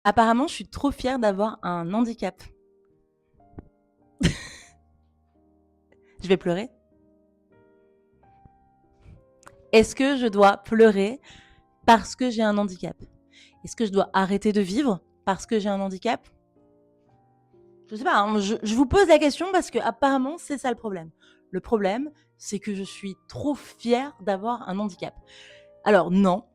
Apparemment, je suis trop fière d'avoir un handicap. Je vais pleurer? Est-ce que je dois pleurer parce que j'ai un handicap? Est-ce que je dois arrêter de vivre parce que j'ai un handicap? Je sais pas, hein, je vous pose la question parce qu'apparemment, c'est ça le problème. Le problème, c'est que je suis trop fière d'avoir un handicap. Alors non,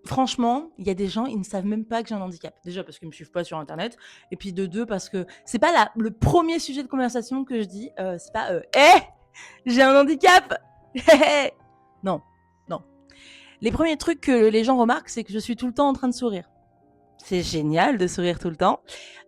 franchement, il y a des gens, ils ne savent même pas que j'ai un handicap. Déjà parce qu'ils me suivent pas sur internet et puis de 2 parce que c'est pas le premier sujet de conversation que je dis, c'est pas, «Eh! J'ai un handicap! Non, non. Les premiers trucs que les gens remarquent, c'est que je suis tout le temps en train de sourire. C'est génial de sourire tout le temps.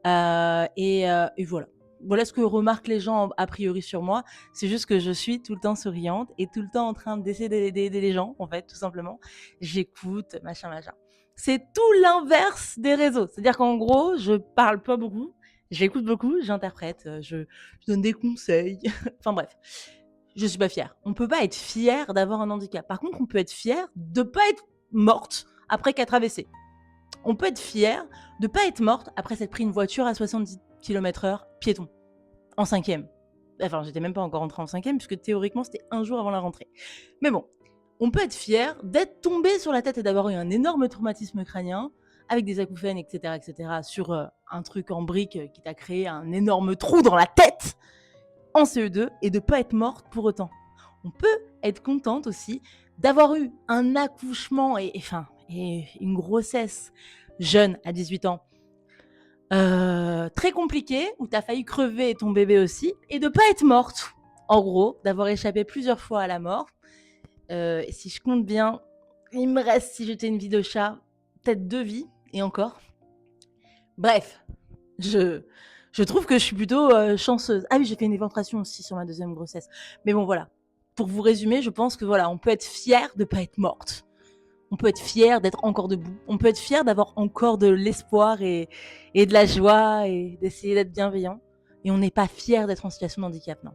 Et voilà. Voilà ce que remarquent les gens a priori sur moi. C'est juste que je suis tout le temps souriante et tout le temps en train d'essayer d'aider les gens, en fait, tout simplement. J'écoute, machin, machin. C'est tout l'inverse des réseaux. C'est-à-dire qu'en gros, je parle pas beaucoup, j'écoute beaucoup, j'interprète, je donne des conseils. Enfin bref, je suis pas fière. On peut pas être fier d'avoir un handicap. Par contre, on peut être fier de pas être morte après 4 AVC. On peut être fier de pas être morte après s'être pris une voiture à 70 km/h piéton, en 5e. Enfin, j'étais même pas encore rentrée en 5e puisque théoriquement, c'était un jour avant la rentrée. Mais bon, on peut être fier d'être tombé sur la tête et d'avoir eu un énorme traumatisme crânien avec des acouphènes, etc., etc., sur un truc en brique qui t'a créé un énorme trou dans la tête en CE2 et de pas être morte pour autant. On peut être contente aussi d'avoir eu un accouchement et une grossesse jeune à 18 ans, très compliqué, où tu as failli crever et ton bébé aussi, et de pas être morte. En gros, d'avoir échappé plusieurs fois à la mort. Et si je compte bien, il me reste, si j'étais une vie de chat, peut-être 2 vies, et encore. Bref, je, je trouve que je suis plutôt chanceuse. Ah oui, j'ai fait une éventration aussi sur ma deuxième grossesse. Mais bon, voilà. Pour vous résumer, je pense que voilà, on peut être fier de pas être morte. On peut être fier d'être encore debout. On peut être fier d'avoir encore de l'espoir et de la joie et d'essayer d'être bienveillant. Et on n'est pas fier d'être en situation de handicap, non.